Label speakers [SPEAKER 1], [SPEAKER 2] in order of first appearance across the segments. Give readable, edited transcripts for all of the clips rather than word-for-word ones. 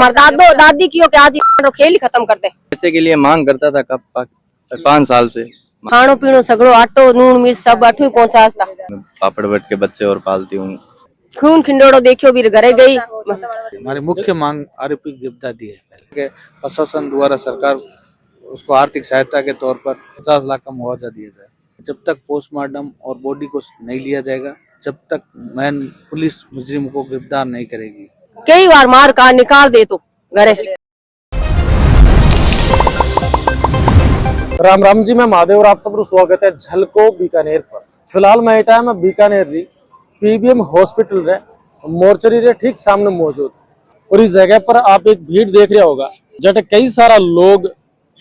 [SPEAKER 1] हमारे दादो दादी की हो के आज ही खेल ही खत्म कर दे।
[SPEAKER 2] पैसे के लिए मांग करता था कब 5 साल से।
[SPEAKER 1] खानो पीनो सगड़ो आटो नून मिर्च सब अठू पहुंचाता।
[SPEAKER 2] पापड़ बट के बच्चे और पालती हूँ।
[SPEAKER 1] खून खिंडोड़ो देखियो भी घरे गई।
[SPEAKER 3] हमारी मुख्य मांग आरोपी की गिरफ्तारी है। पहले प्रशासन द्वारा सरकार उसको आर्थिक सहायता के तौर पर 50 लाख का मुआवजा दिया जाए। जब तक पोस्टमार्टम और बॉडी को नहीं लिया जाएगा, जब तक मैन पुलिस मुजरिम को गिरफ्तार नहीं करेगी।
[SPEAKER 1] कई बार मार का निकाल दे तो घरे।
[SPEAKER 4] राम राम जी, मैं महादेव और आप सबको स्वागत है झलको बीकानेर पर। फिलहाल मैं टाइम बीकानेर री पीबीएम हॉस्पिटल रे मोर्चरी रे ठीक सामने मौजूद और इस जगह पर आप एक भीड़ देख रहा होगा जटे कई सारा लोग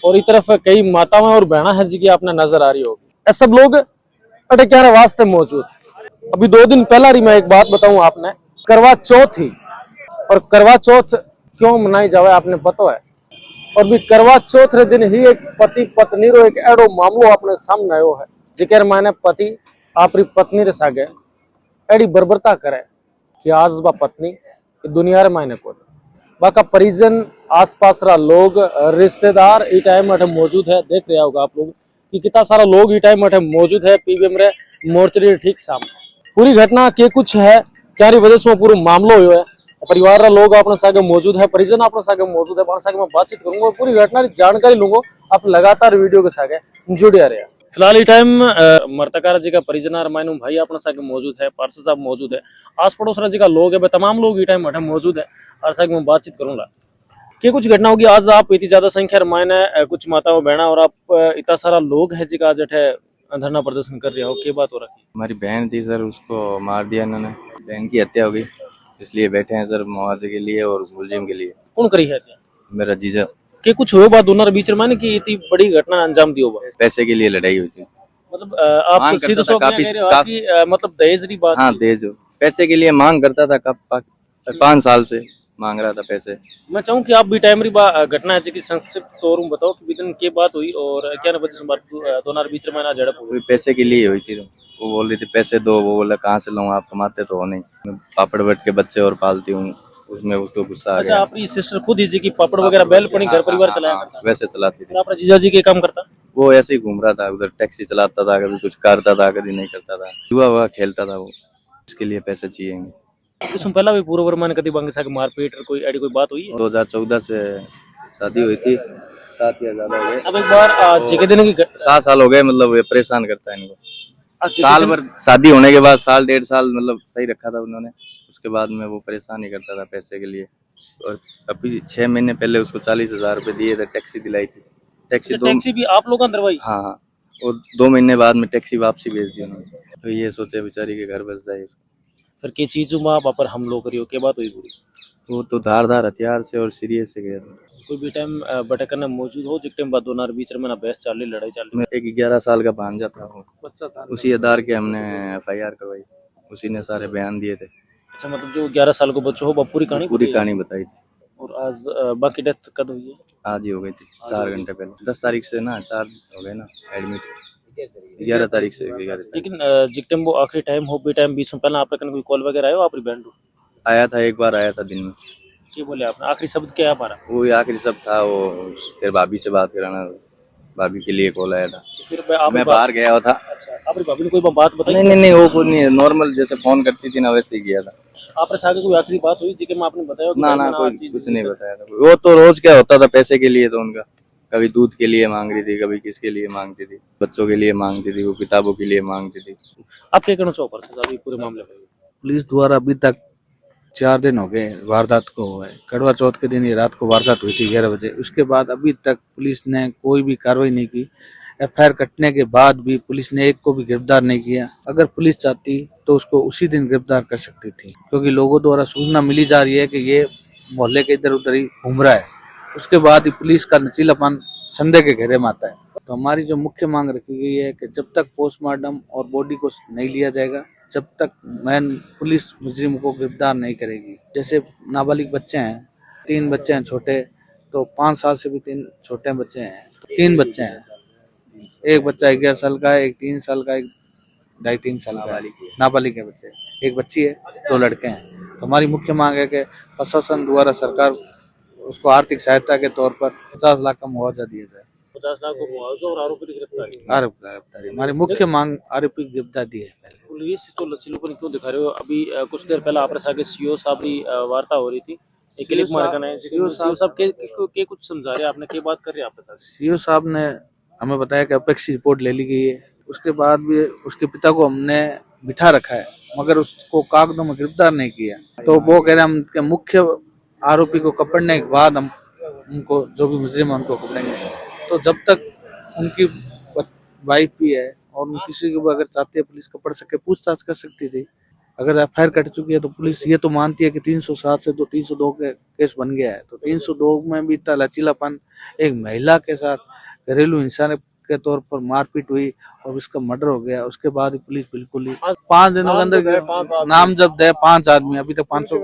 [SPEAKER 4] और इस तरफ कई माताएं और बहना है जी की आपने नजर आ रही होगी। सब लोग अटे क्या वास्ते मौजूद। अभी 2 दिन पहला री मैं एक बात बताऊं आपने, करवा चौथ थी और करवा चौथ क्यों मनाई जावे आपने पता है। और भी करवा चौथ रे दिन ही एक पति पत्नी रो एक एडो मामलो अपने सामने आयो है जिकर माने पति आपरी पत्नी रे सागे एडी बर्बरता करे कि आज बा पत्नी दुनिया रे मायने को बाका परिजन आसपास रा लोग रिश्तेदार ई टाइम अठे मौजूद है। देख रहे होगा आप लोग कि कितना सारा लोग ई टाइम अठे मौजूद है पीबीएम रे मोर्चरी ठीक सामने। पूरी घटना के कुछ है क्या वजह से पूरा मामलो हुआ है। परिवार रा लोग अपने सागे मौजूद है, परिजन अपने सागे मौजूद है। अपने सागे मैं बातचीत करूंगा, पूरी घटना की जानकारी लूंगा। आप लगातार वीडियो के सागे जुड़े रहे। फिलहाल ये टाइम मृतका जी का परिजन मायनू भाई अपने सागे मौजूद है, पार्षद साहब मौजूद है, आस पड़ोस जी का लोग है, तमाम लोग ये टाइम अठे मौजूद है और सागे मैं बातचीत करूंगा। क्या कुछ घटना होगी आज आप इतनी ज्यादा संख्या मायने कुछ माताओं बहना और आप इतना सारा लोग है जी का आज अठे धरना प्रदर्शन कर रहे हो, क्या बात हो रही?
[SPEAKER 2] हमारी बहन थी सर, उसको मार दिया इन्होंने, बहन की हत्या हो गई, इसलिए बैठे हैं सर मुआवजे के लिए और मुलजिम के लिए।
[SPEAKER 4] कौन करी है?
[SPEAKER 2] मेरा जीजा।
[SPEAKER 4] क्या कुछ हुआ बात दोनों बीच में कि इतनी बड़ी घटना अंजाम दी होगा?
[SPEAKER 2] पैसे के लिए लड़ाई हुई थी।
[SPEAKER 4] मतलब आप सीधे सो काफी मतलब दहेज की बात?
[SPEAKER 2] हाँ दहेज, पैसे के लिए मांग करता था कब 5 साल से मांग रहा था पैसे।
[SPEAKER 4] मैं चाहूँ कि आप भी टाइम घटना है जी संक्षिप्त तौर में बताओ कि दिन की बात हुई और क्या वजह से दोनों बीच में झड़प हुई?
[SPEAKER 2] पैसे के लिए हुई थी। वो बोल रही थी पैसे दो, वो बोला कहाँ से लूँ, आप कमाते तो हो नहीं। मैं पापड़ बट के बच्चे और पालती हूँ, उसमें उसको गुस्सा आ गया।
[SPEAKER 4] अच्छा, आपकी सिस्टर खुद ही जी की पापड़ वगैरह बेल पनी घर परिवार चलाया करता?
[SPEAKER 2] वैसे चलाती थी।
[SPEAKER 4] आपका जीजा जी के काम करता?
[SPEAKER 2] वो ऐसे ही घूम रहा था, उधर टैक्सी चलाता था, कभी कुछ करता था, कभी नहीं करता था, जुआ हुआ खेलता था वो। इसके लिए पैसे चाहिए।
[SPEAKER 4] इसमें पहला भी पूर्व वर्मा ने कभी बांगे साके मारपीट कोई ऐडी कोई बात हुई है?
[SPEAKER 2] 2014 से शादी हुई थी, 7 या ज्यादा हो गए।
[SPEAKER 4] अब एक बार जी के दिन की
[SPEAKER 2] 7 साल हो गए, मतलब ये परेशान करता है इनको। साल भर शादी होने के बाद साल 1.5 साल मतलब सही रखा था उन्होंने, उसके बाद में वो परेशान ही करता था पैसे के लिए। और अभी 6 महीने पहले उसको 40,000 रुपए दिए थे, टैक्सी दिलाई थी। टैक्सी
[SPEAKER 4] भी आप लोगों ने?
[SPEAKER 2] हाँ, और 2 महीने बाद में टैक्सी वापसी भेज दी उन्होंने। तो ये सोचे बेचारी के घर बस जाए।
[SPEAKER 4] सर के चीज माँ बाप पर हमलो करियो, क्या बात हुई पूरी?
[SPEAKER 2] वो तो धारदार हथियार से और सीरियस से गया था।
[SPEAKER 4] कोई भी टाइम बटक करने मौजूद हो जिस टाइम बाद दोनों बीच में ना बहस चल रही, लड़ाई चल रही?
[SPEAKER 2] एक 11 साल का भांजा था, वो
[SPEAKER 4] बच्चा था,
[SPEAKER 2] उसी आधार के हमने FIR करवाई, उसी ने सारे बयान दिए थे।
[SPEAKER 4] अच्छा, मतलब जो 11 साल को बच्चों हो पूरी कहानी
[SPEAKER 2] बताई थी।
[SPEAKER 4] और आज बाकी डेथ कब हुई है?
[SPEAKER 2] आज ही हो गई थी, 4 घंटे पहले। 10 तारीख से ना 4 हो गए ना एडमिट, 11 तारीख से।
[SPEAKER 4] लेकिन जिस टाइम वो आखिरी टाइम हो भी टाइम बीच में पहले आप कोई कॉल वगैरह आयो आपकी बहन को?
[SPEAKER 2] आया था, एक बार आया था दिन में।
[SPEAKER 4] क्या बोले आपने? आखिरी शब्द क्या है हमारा?
[SPEAKER 2] वो आखिरी शब्द था वो तेरे भाभी से बात कराना, भाभी के लिए कॉल आया था।
[SPEAKER 4] फिर
[SPEAKER 2] मैं बाहर गया हुआ था।
[SPEAKER 4] अच्छा, आपकी भाभी ने कोई बात बताई?
[SPEAKER 2] नहीं, वो कुछ नहीं, नॉर्मल जैसे फोन करती थी ना वैसे ही किया था।
[SPEAKER 4] आपने सागे कोई आखिरी बात हुई जिसके में आपने बताया?
[SPEAKER 2] ना कोई कुछ नहीं बताया था। वो तो रोज क्या होता था पैसे के लिए, तो उनका कभी दूध के लिए मांग रही थी, कभी किसके लिए मांगती थी, बच्चों के लिए मांगती थी, वो किताबों के लिए मांगती थी।
[SPEAKER 4] आप क्या कहना चाहो अभी पूरे मामले में?
[SPEAKER 3] पुलिस द्वारा अभी तक 4 दिन हो गए वारदात को हुआ है। करवा चौथ के दिन ये रात को वारदात हुई थी 11 बजे। उसके बाद अभी तक पुलिस ने कोई भी कार्रवाई नहीं की। FIR कटने के बाद भी पुलिस ने एक को भी गिरफ्तार नहीं किया। अगर पुलिस चाहती तो उसको उसी दिन गिरफ्तार कर सकती थी, क्योंकि लोगों द्वारा सूचना मिली जा रही है कि ये मोहल्ले के इधर उधर ही घूम रहा है। उसके बाद ही पुलिस का नचीलापन संदेह के घेरे में आता है। तो हमारी जो मुख्य मांग रखी गई है कि जब तक पोस्टमार्टम और बॉडी को नहीं लिया जाएगा, जब तक मैन पुलिस मुजरिम को गिरफ्तार नहीं करेगी। जैसे नाबालिग बच्चे हैं, 3 बच्चे हैं छोटे, तो 5 साल से भी 3 छोटे बच्चे हैं, 3 बच्चे हैं। एक बच्चा 11 साल का है, एक 3 साल का, एक 2.5-3 साल का है, नाबालिग है बच्चे। एक बच्ची है, 2 लड़के हैं। तो हमारी मुख्य मांग है कि प्रशासन द्वारा सरकार उसको आर्थिक सहायता के तौर पर 50 लाख का मुआवजा दिया जाए।
[SPEAKER 4] 50 लाख को मुआवजा और आरोपी की गिरफ्तारी।
[SPEAKER 3] गिरफ्तारी हमारी मुख्य मांग आरोपी की गिरफ्तारी है। पहले
[SPEAKER 4] पुलिस तो लचीलोपन क्यों दिखा रहे हो? अभी कुछ देर पहले आपरे साथ सीओ साहब की वार्ता हो रही थी, एक क्लिप मारकन है सीओ साहब के कुछ समझा रहे, आपने क्या बात कर रहे हैं आपके साथ?
[SPEAKER 3] सीओ साहब ने हमें बताया कि अपेक्षित रिपोर्ट ले ली गई है, उसके बाद भी उसके पिता को हमने बिठा रखा है मगर उसको कागजों में गिरफ्तार नहीं किया। तो वो कह रहे हम के मुख्य आरोपी को पकड़ने के बाद हम उनको जो भी मुजरिम है उनको पकड़ेंगे। तो जब तक उनकी वाइफ भी है और किसी को अगर चाहते हैं पुलिस को पकड़ सके, पूछताछ कर सकती थी। अगर एफआईआर कट चुकी है तो पुलिस ये तो मानती है कि 307 से तो 302 के केस बन गया है, तो 302 में भी इतना लचीलापन, एक महिला के साथ घरेलू हिंसा के तौर पर मारपीट हुई और उसका मर्डर हो गया, उसके बाद पुलिस बिल्कुल ही 5 दिनों के अंदर नाम जब दे 5 आदमी, अभी तक 500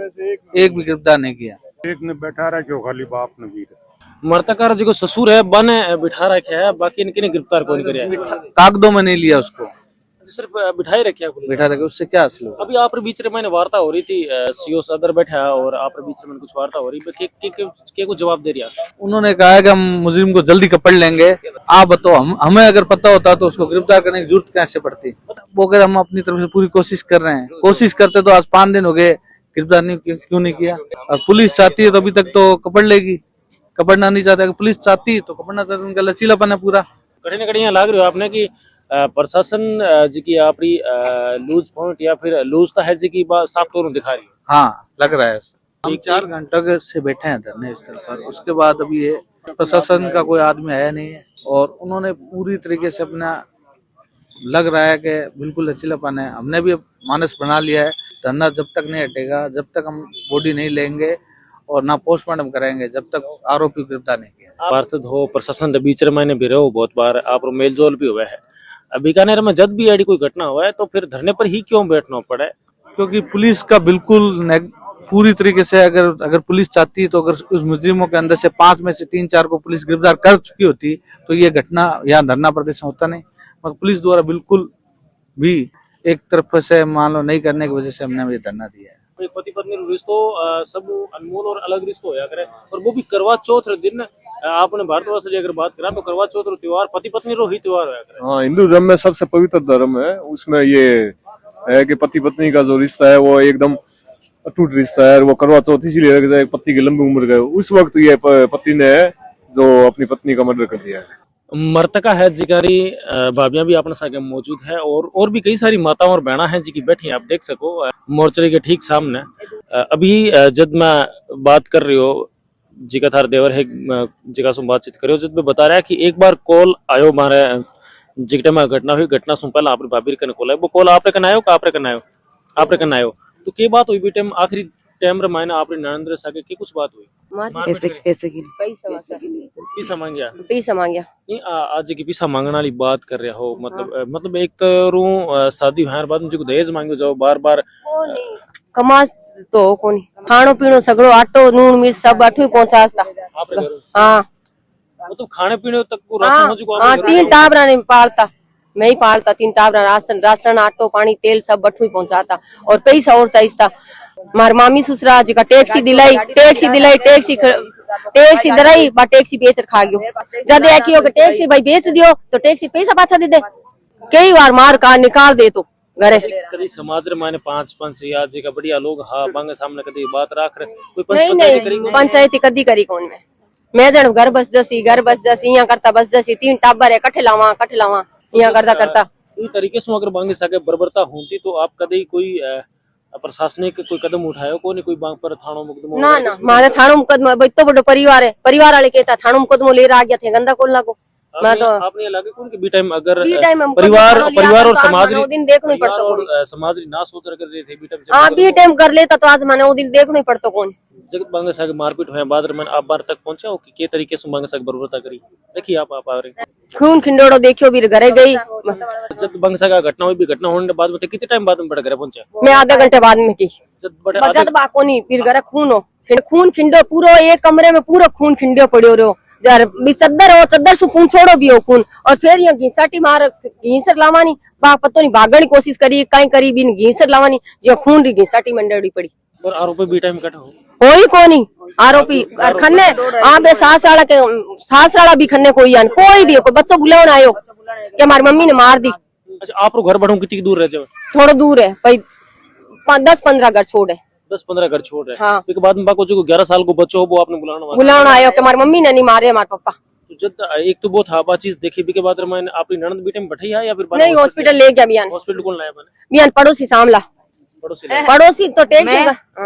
[SPEAKER 3] एक भी गिरफ्तार नहीं किया।
[SPEAKER 5] एक ने बैठा रहा क्यों, खाली बाप ने भी
[SPEAKER 4] मृतक जो ससुर है बन बिठा रखे है, बाकी इनके गिरफ्तार कौन करे?
[SPEAKER 3] कागजों में नहीं लिया उसको,
[SPEAKER 4] सिर्फ बिठाई रखे है।
[SPEAKER 3] बैठा रखे, उससे क्या हासिल होगा?
[SPEAKER 4] अभी आप बीच में मैंने वार्ता हो रही थी, सीओ सदर बैठा है और आप बीच में कुछ वार्ता हो रही है, के कुछ जवाब दे रहा?
[SPEAKER 3] उन्होंने कहा है कि हम मुजरिम को जल्दी पकड़ लेंगे। आप बताओ, हमें अगर पता होता तो उसको गिरफ्तार करने की जरूरत कैसे पड़ती? वो कह रहे हम अपनी तरफ से पूरी कोशिश कर रहे हैं, कोशिश करते तो आज 5 दिन हो गए, गिरफ्तार नहीं क्यों नहीं किया? और पुलिस चाहती है तो अभी तक तो पकड़ लेगी, पकड़ना नहीं चाहता। पुलिस चाहती तो पकड़ना चाहती, उनका लचीलापन है पूरा।
[SPEAKER 4] कड़ी न कड़ी लाग रही हो आपने की प्रशासन जी की आपकी लूज पॉइंट या फिर लूजता है जी की बात साफ तौर दिखा रही है।
[SPEAKER 3] हाँ, लग रहा है। हम 4 घंटे से बैठे हैं धरने स्थल पर, उसके बाद अभी ये प्रशासन का कोई आदमी आया नहीं है और उन्होंने पूरी तरीके से अपना, लग रहा है कि बिल्कुल लचीलापन है। हमने भी मानस बना लिया है, धरना जब तक नहीं हटेगा, जब तक हम बॉडी नहीं लेंगे और ना पोस्टमार्टम कराएंगे, जब तक आरोपी गिरफ्तार नहीं किया।
[SPEAKER 4] पार्षद हो, प्रशासन के बीच में भी रहो, बहुत बार आप मेल जोल भी हुआ है। बीकानेर में जब भी ऐसी कोई घटना हुआ है तो फिर धरने पर ही क्यों बैठना पड़ा है?
[SPEAKER 3] क्योंकि पुलिस का बिल्कुल पूरी तरीके से अगर पुलिस चाहती तो अगर उस मुजरिमों के अंदर से 5 में से 3-4 को पुलिस गिरफ्तार कर चुकी होती तो ये घटना यहाँ धरना प्रदर्शन होता नहीं। मगर पुलिस द्वारा बिल्कुल भी एक तरफ से मान लो नहीं करने की वजह से हमने ये धरना दिया है।
[SPEAKER 4] पति पत्नी रिश्तो सब अनमोल और अलग रिश्तो होया करे, और वो भी करवा चौथ दिन आपने भारतवर्ष की अगर बात करा तो करवा चौथ त्योहार पति पत्नी रो ही त्योहार होया करे।
[SPEAKER 5] हाँ, हिंदू धर्म में सबसे पवित्र धर्म है, उसमें ये है कि पति पत्नी का जो रिश्ता है वो एकदम अटूट रिश्ता है। वो करवा चौथ इसीलिए रखता है, पति की लंबी उम्र का उस वक्त ये पति ने जो अपनी पत्नी का मर्डर कर दिया है।
[SPEAKER 4] मृतका है जिकारी भाभियां भी अपने साथ मौजूद है और भी कई सारी माताओं और बहना है जी की बैठी आप देख सको मोर्चरी के ठीक सामने। अभी जब मैं बात कर रही हो जिका थार देवर है जिका सुन बातचीत करियो, जब मैं बता रहा है कि एक बार कॉल आयो मारे जिकटे में घटना हुई, घटना सुन पहला आपने भाभी कने कॉल है, वो कॉल आपने कन आयो का आपने कन आयो तो के बात हुई बेटे आखिरी टाइम रे मायने आपने नरेंद्र साके की कुछ बात हुई?
[SPEAKER 1] पैसे की पैसा मांगया
[SPEAKER 4] नहीं आज की पैसा मांगने वाली बात कर रहे हो, मतलब एक तो शादी होने बाद मुझे दहेज मांगो जाओ बार बार
[SPEAKER 1] कमा तो कोनी, खानो पीनो सगळो आटो नून मिर्च सब अठू पहुंचास्ता। हाँ
[SPEAKER 4] मतलब खाने पीने तक को राशन हो चुका?
[SPEAKER 1] हाँ 3 टाबरा ने पालता, मैं ही पालता 3 टाबरा, राशन आटो पानी तेल सब अठू ही पहुंचाता और पैसा और चाहिए। मार मामी ससुरा जी का टैक्सी दिलाई टैक्सी दराई बा टैक्सी बेच खा गयो। जद है कि टैक्सी भाई बेच दियो तो टैक्सी पैसा पाछा दे दे, कई बार मार का निकाल दे तो घरे।
[SPEAKER 4] कभी समाज रे माने 5-5 या जी का बढ़िया लोग हाँ बांगे सामने कभी बात राख रहे कोई
[SPEAKER 1] नहीं पंचायती कदी करी कौन मैं जन घर बस जसी यहाँ करता बस जसी 3 टाबर है कठे लावा यहाँ करता
[SPEAKER 4] इस तरीके से अगर बांगे सके बर्बरता होती तो आप कभी कोई प्रशासनिक कोई कदम उठायो को नहीं? कोई बांग पर थानो मुकदमो
[SPEAKER 1] ना मारे थानो मुकदमा इतो बड़ो परिवार है, परिवार वाले कहता थानो मुकदमो ले आ गया थे गंदा कोल लागो। मैं तो
[SPEAKER 4] आपने लगे कौन के बी टाइम अगर
[SPEAKER 1] परिवार
[SPEAKER 4] और समाज
[SPEAKER 1] वो दिन देखनो ही पड़तो
[SPEAKER 4] और समाज ना सोच रखे जे थे बी टाइम
[SPEAKER 1] हां बी टाइम कर लेता तो आज माने वो दिन देखनो ही पड़तो कौन
[SPEAKER 4] जगत बांगे सागे मारपीट होया बाद में आप बार तक पहुंचा हो कि के तरीके से बांगे सागे बर्बरता करी देखिए आप आ रहे
[SPEAKER 1] खून खिंडोड़ो देखियो भी घरे गई।
[SPEAKER 4] जब बांगे सागा घटना हुई भी घटना होने के बाद में कितने टाइम बाद में बड़ा घरे पहुंचा?
[SPEAKER 1] मैं आधा घंटे बाद में की जब बाको नहीं फिर घरे खून हो खून खिंडो पूरा एक कमरे में पूरा खून खिंडो पड़ो रहो यार चद्दर हो चद्दर से खून छोड़ो भी हो खून और फिर यहाँ घीसाटी मार घीसर लावानी बा पतो नहीं भागने की कोशिश करी कहीं करी भी घीसर लावानी जो खून री घीसाटी मंडड़ी पड़ी
[SPEAKER 4] और आरोपी बी टाइम कट हो
[SPEAKER 1] कोई कोनी आरोपी और खन्ने आबे सासराला भी खन्ने कोई आन कोई भी कोई बच्चों बुलावन आयो कि हमारी मम्मी ने मार दी।
[SPEAKER 4] अच्छा आप घर बढ़ो कितनी दूर रह जाओ?
[SPEAKER 1] थोड़ा दूर है भाई 10-15 घर छोड़ है।
[SPEAKER 4] 10-15 घर छोड़ रहे।
[SPEAKER 1] हाँ।
[SPEAKER 4] फिर बाद में बाको जो 11 साल को बच्चों हो वो आपने
[SPEAKER 1] बुलाना आयो कि हमारी मम्मी ने नहीं मारे हमारे पापा।
[SPEAKER 4] तो जब एक तो बहुत हाबा चीज देखी भी के बाद मैंने अपनी ननद बेटे में बैठाई है या फिर
[SPEAKER 1] नहीं हॉस्पिटल ले गया बियान।
[SPEAKER 4] हॉस्पिटल कौन लाया मैंने?
[SPEAKER 1] बियान पड़ोसी सामला पड़ोसी तो टैक्सी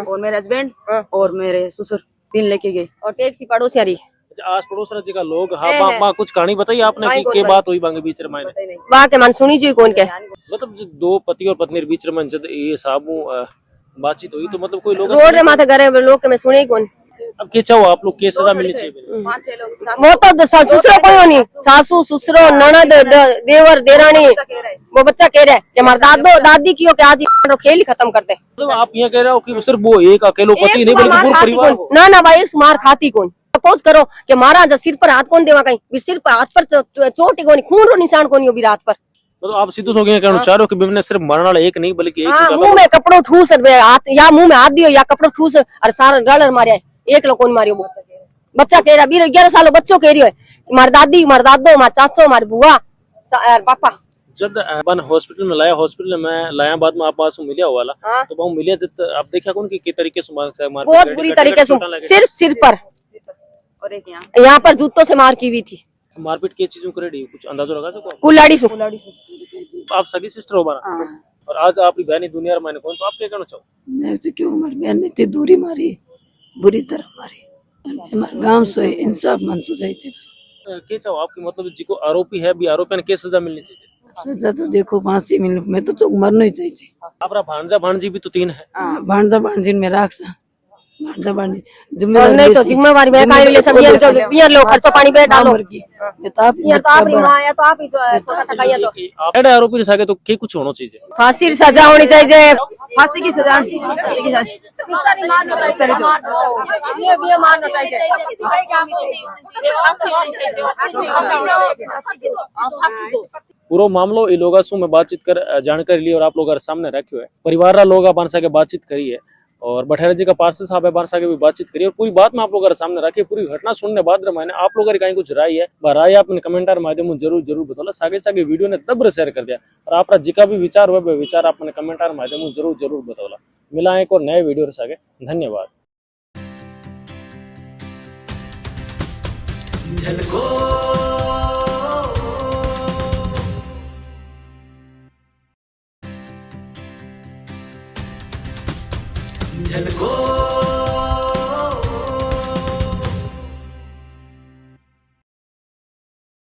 [SPEAKER 6] और मेरे हस्बैंड और मेरे ससुर 3 लेके गए
[SPEAKER 1] और टैक्सी पड़ोसी हरी
[SPEAKER 4] आस पड़ोस राज्य का लोग। हाँ माँ कुछ कहानी बताइए आपने कि के बात हुई बांगे बीच रमायने
[SPEAKER 1] बा के मन सुनी जी कौन के
[SPEAKER 4] मतलब जो दो पति और पत्नी बीच रमन जब ये साबू बातचीत हुई तो मतलब कोई लोग
[SPEAKER 1] रोड रे माथे करे लोग के मैं सुने कौन।
[SPEAKER 4] अब क्या चाहो आप लोग के सजा मिलनी चाहिए?
[SPEAKER 6] 5-6 लोग
[SPEAKER 1] वो तो ससुरो कोई नहीं सासू ससुरो ननद देवर देरानी वो बच्चा कह रहा है कि हमारे दादी की हो कि आज खेल ही खत्म कर दे।
[SPEAKER 4] मतलब आप यहाँ कह रहे हो कि सिर्फ वो एक अकेलो पति नहीं बल्कि पूरा परिवार को?
[SPEAKER 1] ना भाई एक सुमार खाती कौन सपोज करो कि महाराज सिर पर हाथ कौन देवा कहीं सिर पर हाथ पर चोट कोनी खून रो निशान कोनी हो भी रात पर।
[SPEAKER 4] मतलब आप सीधे हो गए कहना चाह रहे हो कि बिमने सिर्फ मरने वाला एक नहीं बल्कि एक
[SPEAKER 1] मुंह में कपड़ो ठूस हाथ या मुंह में हाथ दियो या कपड़ो ठूस और सारा रल मारिया एक लोग कौन मारियो बच्चा कह रहा 11 साल बच्चों कह रही है हमारी दादी हमारे दादो हमारे चाचो हमारी बुआ पापा।
[SPEAKER 4] जब अपन हॉस्पिटल में लाया बाद में आप पास मिलिया वाला तो वो मिलिया जब आप देखा कौन की तरीके से
[SPEAKER 1] बहुत बुरी तरीके से सिर्फ सिर पर
[SPEAKER 6] और एक
[SPEAKER 1] यहाँ पर जूतों से मार की हुई थी।
[SPEAKER 4] मारपीट की चीजों करेडी कुछ अंदाजा लगा सको?
[SPEAKER 1] कुल्हाड़ी से
[SPEAKER 4] आप सगी सिस्टर हो बारा और आज आपकी बहनी दुनिया में मैंने कौन तो आप क्या कहना चाहो?
[SPEAKER 7] मैं उसे क्यों हमारी बहन ने दूरी मारी बुरी तरह मारी हमारे गांव से इंसाफ मन से चाहिए बस।
[SPEAKER 4] क्या चाहो आपकी मतलब जिको आरोपी है भी आरोपी ने क्या सजा मिलनी चाहिए?
[SPEAKER 7] सजा तो देखो फांसी मिल मैं तो मरना ही चाहिए।
[SPEAKER 4] आपरा भांजा भांजी भी तो 3 है।
[SPEAKER 7] भांजा भांजी में राखसा भांजा भांजी
[SPEAKER 1] नहीं तो जिम्मेवारी मैं काहे ले सब ये लोग खर्चा पानी पे डालो
[SPEAKER 7] ये तो आप
[SPEAKER 1] ये तो आप ही मां है तो आप ही छोटा सा काया तो
[SPEAKER 4] आप एडे आरोपी रे सागे तो के कुछ होना चाहिए?
[SPEAKER 1] फांसी की सजा होनी चाहिए
[SPEAKER 6] फांसी की सजा
[SPEAKER 1] ये मारना चाहिए।
[SPEAKER 4] पूरा मामलो ये लोग सु में बातचीत कर जानकारी ली और आप लोग सामने रखियो है परिवार रा लोग बांसा के बातचीत करी है और बठेरा जी का पार्षद साहब है बांसा के भी बातचीत करी और पूरी बात में आप लोग सामने रखी पूरी घटना सुनने बाद मैंने आप लोग कहीं कुछ राय है राय अपने कमेंटर माध्यम जरूर बताओ सागे वीडियो ने तब शेयर कर दिया और आप जिका भी विचार हुआ विचार अपने कमेंटर माध्यम जरूर बताओ। मिला एक और नए वीडियो सागे धन्यवाद।
[SPEAKER 8] झलको